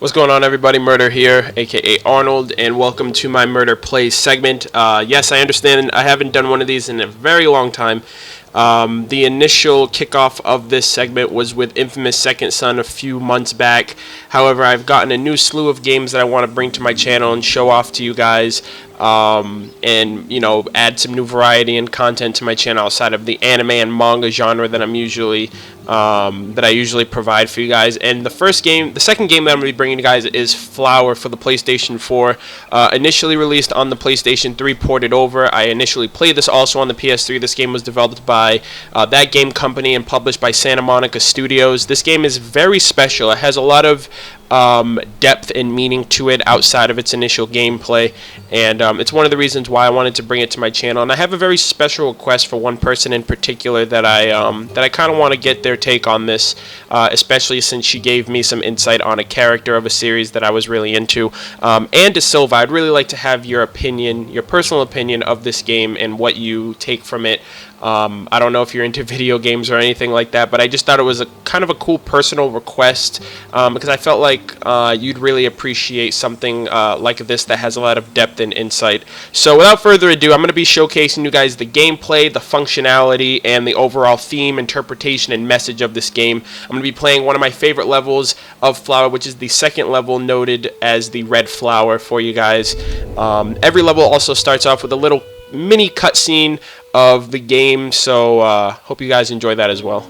What's going on, everybody? Murder here, aka Arnold, and welcome to my Murder Plays segment. Yes, I understand I haven't done one of these in a very long time. The initial kickoff of this segment was with Infamous Second Son a few months back. However, I've gotten a new slew of games that I want to bring to my channel and show off to you guys, and add some new variety and content to my channel outside of the anime and manga genre that I usually provide for you guys. And the second game that I'm going to be bringing you guys is Flower for the PlayStation 4. Initially released on the PlayStation 3, ported over. I initially played this also on the PS3. This game was developed by that game company and published by Santa Monica Studios. This game is very special. It has a lot of depth and meaning to it outside of its initial gameplay, and it's one of the reasons why I wanted to bring it to my channel. And I have a very special request for one person in particular that I kind of want to get their take on this, especially since she gave me some insight on a character of a series that I was really into. And Silva, I'd really like to have your opinion, your personal opinion of this game and what you take from it. I don't know if you're into video games or anything like that, but I just thought it was a kind of a cool personal request, because I felt like you'd really appreciate something like this that has a lot of depth and insight. So without further ado, I'm going to be showcasing you guys the gameplay, the functionality, and the overall theme, interpretation, and message of this game. I'm going to be playing one of my favorite levels of Flower, which is the second level, noted as the Red Flower, for you guys. Every level also starts off with a little mini cutscene of the game, so hope you guys enjoy that as well.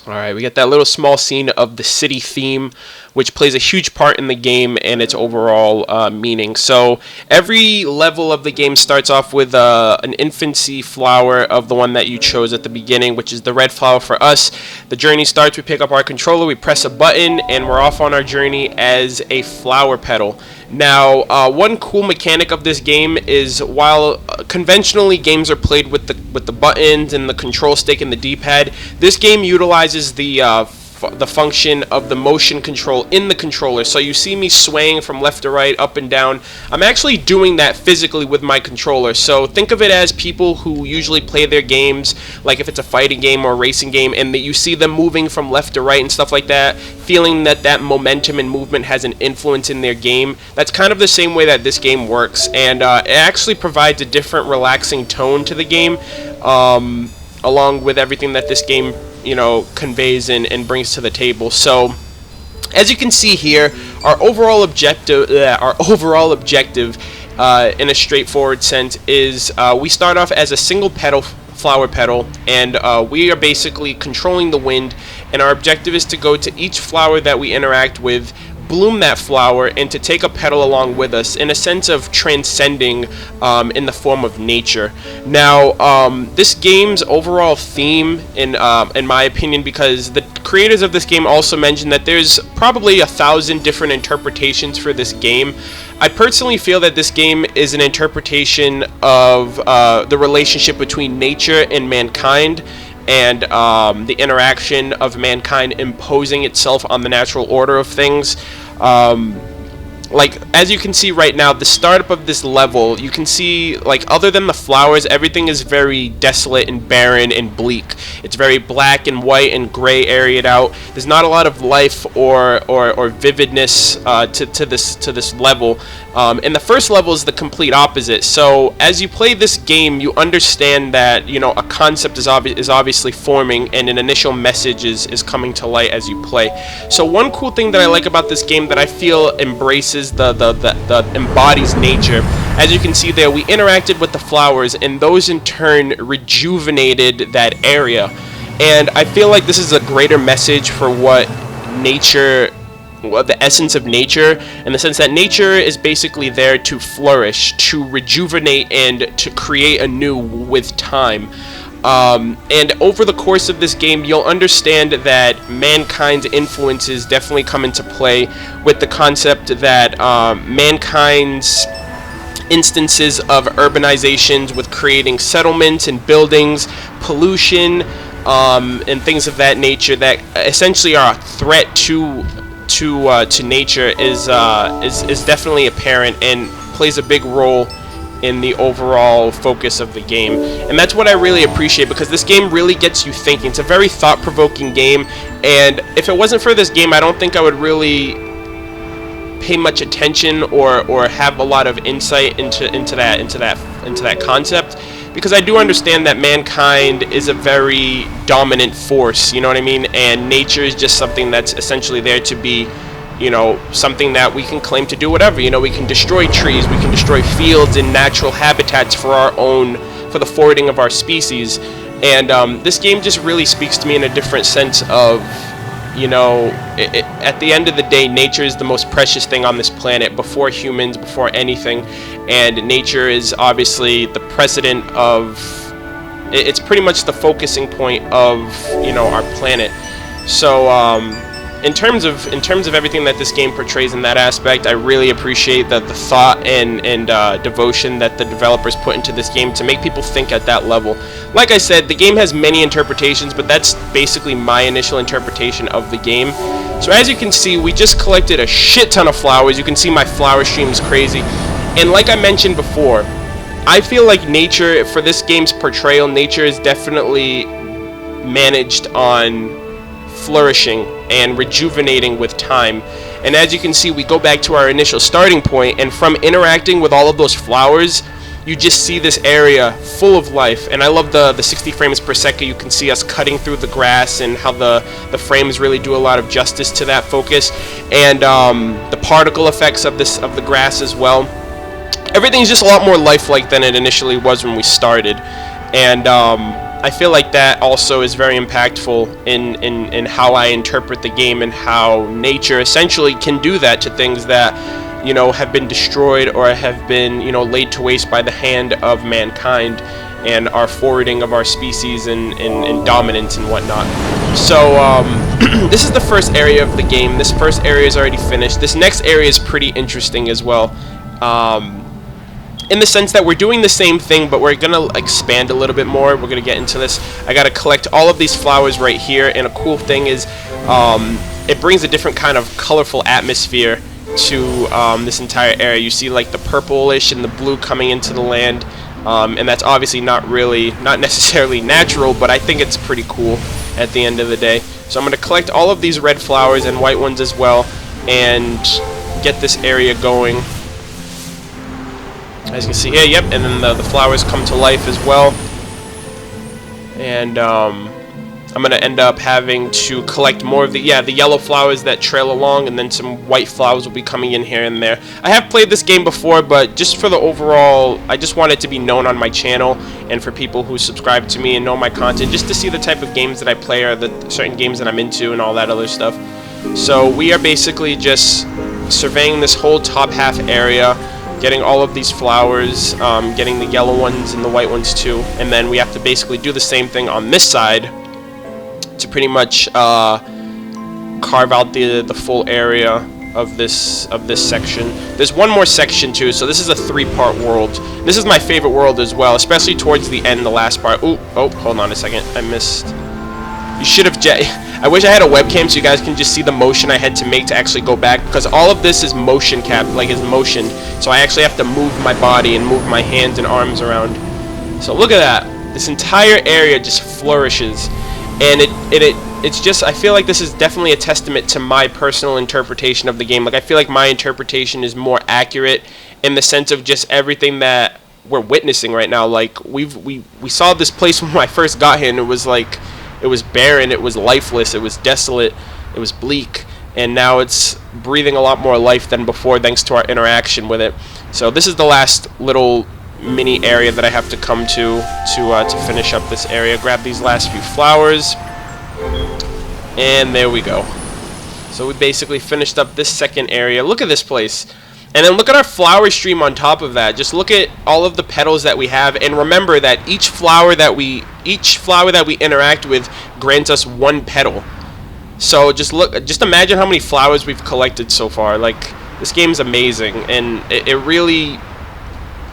Alright, we get that little small scene of the city theme, which plays a huge part in the game and its overall meaning. So every level of the game starts off with an infancy flower of the one that you chose at the beginning, which is the red flower for us. The journey starts, we pick up our controller, we press a button, and we're off on our journey as a flower petal. Now, one cool mechanic of this game is, while conventionally games are played with the buttons and the control stick and the D-pad, this game utilizes the function of the motion control in the controller. So you see me swaying from left to right, up and down. I'm actually doing that physically with my controller. So think of it as people who usually play their games, like if it's a fighting game or a racing game, and that you see them moving from left to right and stuff like that, feeling that momentum and movement has an influence in their game. That's kind of the same way that this game works, and it actually provides a different relaxing tone to the game, along with everything that this game conveys and brings to the table. So as you can see here, our overall objective in a straightforward sense is we start off as a single petal, flower petal, and we are basically controlling the wind, and our objective is to go to each flower that we interact with, bloom that flower, and to take a petal along with us, in a sense of transcending in the form of nature. Now, this game's overall theme, in my opinion, because the creators of this game also mentioned that there's probably 1,000 different interpretations for this game. I personally feel that this game is an interpretation of the relationship between nature and mankind, and the interaction of mankind imposing itself on the natural order of things. Like, as you can see right now, the startup of this level, you can see, like, other than the flowers, everything is very desolate and barren and bleak. It's very black and white and gray areaed out. There's not a lot of life or vividness to this level. And the first level is the complete opposite. So as you play this game, you understand that a concept is obviously forming, and an initial message is coming to light as you play. So one cool thing that I like about this game that I feel embraces the embodies nature. As you can see there, we interacted with the flowers, and those in turn rejuvenated that area. And I feel like this is a greater message for what nature, the essence of nature, in the sense that nature is basically there to flourish, to rejuvenate, and to create anew with time. And over the course of this game, you'll understand that mankind's influences definitely come into play, with the concept that mankind's instances of urbanizations, with creating settlements and buildings, pollution, and things of that nature that essentially are a threat to to nature is definitely apparent and plays a big role in the overall focus of the game. And that's what I really appreciate, because this game really gets you thinking. It's a very thought-provoking game, and if it wasn't for this game, I don't think I would really pay much attention or have a lot of insight into that concept, because I do understand that mankind is a very dominant force, you know what I mean, and nature is just something that's essentially there to be, you know, something that we can claim to do whatever. You know, we can destroy trees, we can destroy fields and natural habitats for the forwarding of our species. And this game just really speaks to me in a different sense of, you know, at the end of the day, nature is the most precious thing on this planet, before humans, before anything. And nature is obviously the precedent of, it's pretty much the focusing point of, you know, our planet. So in terms of everything that this game portrays in that aspect, I really appreciate the thought and devotion that the developers put into this game to make people think at that level. Like I said, the game has many interpretations, but that's basically my initial interpretation of the game. So as you can see, we just collected a shit ton of flowers. You can see my flower stream is crazy. And like I mentioned before, I feel like nature, for this game's portrayal, nature is definitely managed on flourishing and rejuvenating with time. And as you can see, we go back to our initial starting point, and from interacting with all of those flowers, you just see this area full of life. And I love the 60 frames per second. You can see us cutting through the grass, and how the frames really do a lot of justice to that focus, and the particle effects of the grass as well. Everything's just a lot more lifelike than it initially was when we started. And I feel like that also is very impactful in how I interpret the game, and how nature essentially can do that to things that, you know, have been destroyed or have been, you know, laid to waste by the hand of mankind and our forwarding of our species and dominance and whatnot. So this is the first area of the game. This first area is already finished. This next area is pretty interesting as well. In the sense that we're doing the same thing, but we're gonna expand a little bit more. We're gonna get into this. I gotta collect all of these flowers right here, and a cool thing is it brings a different kind of colorful atmosphere to this entire area. You see like the purplish and the blue coming into the land, and that's obviously not necessarily natural, but I think it's pretty cool at the end of the day. So I'm gonna collect all of these red flowers and white ones as well, and get this area going. As you can see here, yep, and then the flowers come to life as well. And I'm going to end up having to collect more of the yellow flowers that trail along, and then some white flowers will be coming in here and there. I have played this game before, but just for the overall, I just want it to be known on my channel, and for people who subscribe to me and know my content, just to see the type of games that I play, or the certain games that I'm into and all that other stuff. So we are basically just surveying this whole top half area, getting all of these flowers, getting the yellow ones and the white ones too, and then we have to basically do the same thing on this side to pretty much carve out the full area of this section. There's one more section too, so this is a 3-part world. This is my favorite world as well, especially towards the end, the last part. Oh, hold on a second, I missed. You should have I wish I had a webcam so you guys can just see the motion I had to make to actually go back, because all of this is motion is motion. So I actually have to move my body and move my hands and arms around. So look at that. This entire area just flourishes, and it's just, I feel like this is definitely a testament to my personal interpretation of the game. Like, I feel like my interpretation is more accurate in the sense of just everything that we're witnessing right now. Like, we saw this place when I first got here, and it was like, it was barren, it was lifeless, it was desolate, it was bleak, and now it's breathing a lot more life than before thanks to our interaction with it. So this is the last little mini area that I have to come to finish up this area. Grab these last few flowers, and there we go. So we basically finished up this second area. Look at this place. And then look at our flower stream on top of that. Just look at all of the petals that we have, and remember that each flower that we interact with grants us 1 petal. So just imagine how many flowers we've collected so far. Like, this game's amazing, and it really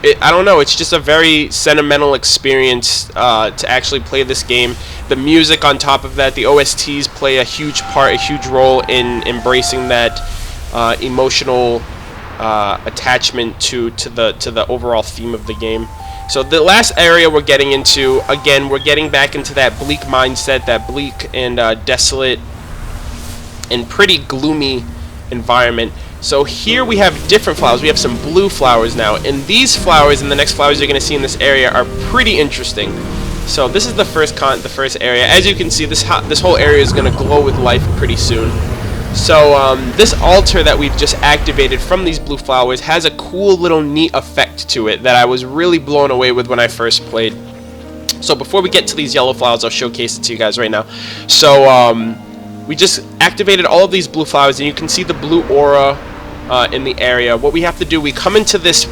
I don't know, it's just a very sentimental experience to actually play this game. The music on top of that, the OSTs play a huge part, a huge role in embracing that emotional attachment to the overall theme of the game. So the last area we're getting into, again, we're getting back into that bleak mindset, that bleak and desolate and pretty gloomy environment. So here we have different flowers. We have some blue flowers now, and these flowers and the next flowers you're going to see in this area are pretty interesting. So this is the first area. As you can see, this whole area is going to glow with life pretty soon. So this altar that we've just activated from these blue flowers has a cool little neat effect to it that I was really blown away with when I first played. So before we get to these yellow flowers, I'll showcase it to you guys right now. So we just activated all of these blue flowers, and you can see the blue aura in the area. What we have to do, we come into this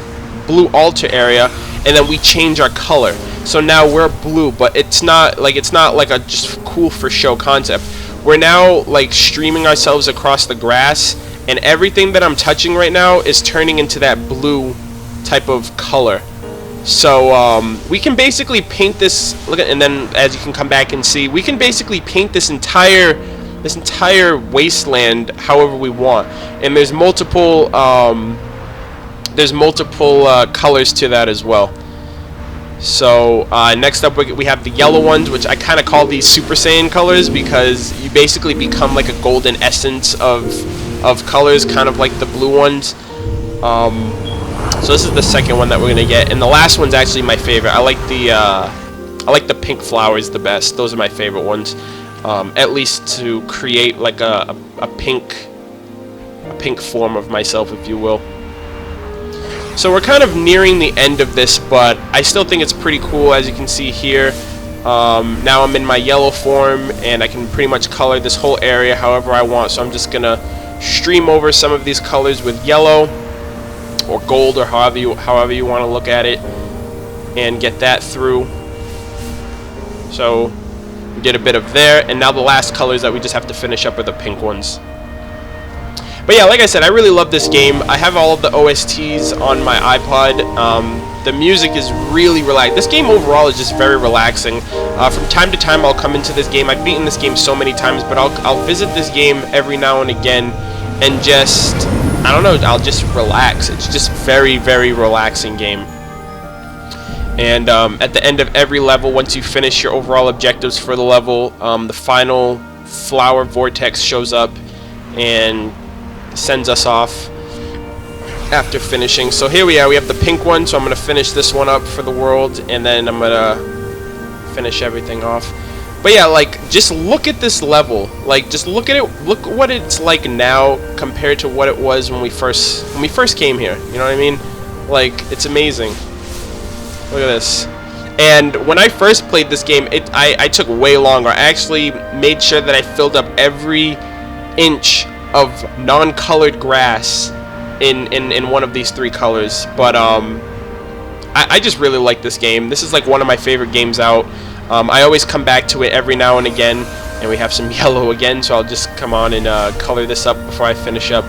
blue altar area, and then we change our color. So now we're blue, but it's not like a just cool for show concept. We're now like streaming ourselves across the grass, and everything that I'm touching right now is turning into that blue type of color. So we can basically paint this. Look at, and then as you can come back and see, we can basically paint this entire wasteland however we want, and there's multiple colors to that as well. So next up we have the yellow ones, which I kind of call these Super Saiyan colors, because you basically become like a golden essence of colors, kind of like the blue ones. So this is the second one that we're gonna get, and the last one's actually my favorite. I like the pink flowers the best. Those are my favorite ones, at least to create like a pink form of myself, if you will. So we're kind of nearing the end of this, but I still think it's pretty cool. As you can see here, now I'm in my yellow form, and I can pretty much color this whole area however I want. So I'm just gonna stream over some of these colors with yellow or gold, or however you want to look at it, and get that through. So we did a bit of there, and now the last colors that we just have to finish up are the pink ones. But yeah, like I said, I really love this game. I have all of the OSTs on my iPod. The music is really relaxing. This game overall is just very relaxing. From time to time, I'll come into this game. I've beaten this game so many times, but I'll visit this game every now and again, and just, I don't know, I'll just relax. It's just very, very relaxing game. And at the end of every level, once you finish your overall objectives for the level, the final flower vortex shows up and sends us off after finishing. So here we are, we have the pink one, so I'm going to finish this one up for the world, and then I'm going to finish everything off. But yeah, like, just look at this level. Like, just look at it, look what it's like now compared to what it was when we first came here. You know what I mean? Like, it's amazing. Look at this. And when I first played this game, I took way longer. I actually made sure that I filled up every inch of non-colored grass in one of these three colors. But I just really like this game. This is like one of my favorite games out. I always come back to it every now and again, and we have some yellow again, so I'll just come on and color this up before I finish up,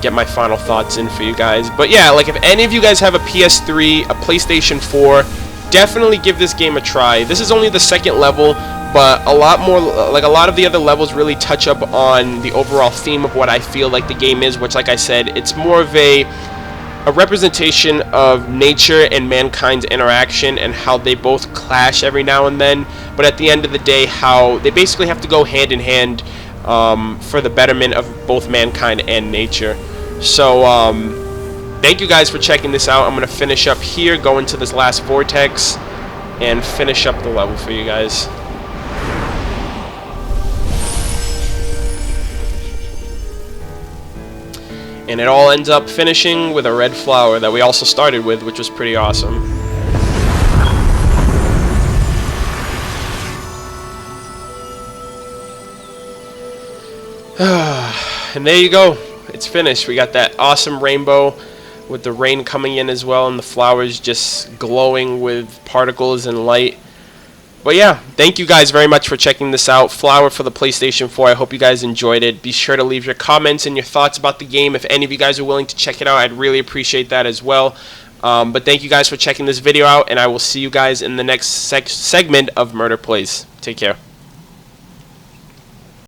get my final thoughts in for you guys. But yeah, like, if any of you guys have a PS3, a PlayStation 4, definitely give this game a try. This is only the second level, but a lot of the other levels really touch up on the overall theme of what I feel like the game is, which, like I said, it's more of a representation of nature and mankind's interaction, and how they both clash every now and then, but at the end of the day, how they basically have to go hand in hand for the betterment of both mankind and nature. So thank you guys for checking this out. I'm going to finish up here, go into this last vortex, and finish up the level for you guys. And it all ends up finishing with a red flower that we also started with, which was pretty awesome. And there you go. It's finished. We got that awesome rainbow with the rain coming in as well, and the flowers just glowing with particles and light. But yeah, thank you guys very much for checking this out. Flower for the PlayStation 4. I hope you guys enjoyed it. Be sure to leave your comments and your thoughts about the game. If any of you guys are willing to check it out, I'd really appreciate that as well. But thank you guys for checking this video out, and I will see you guys in the next segment of Murder Plays. Take care.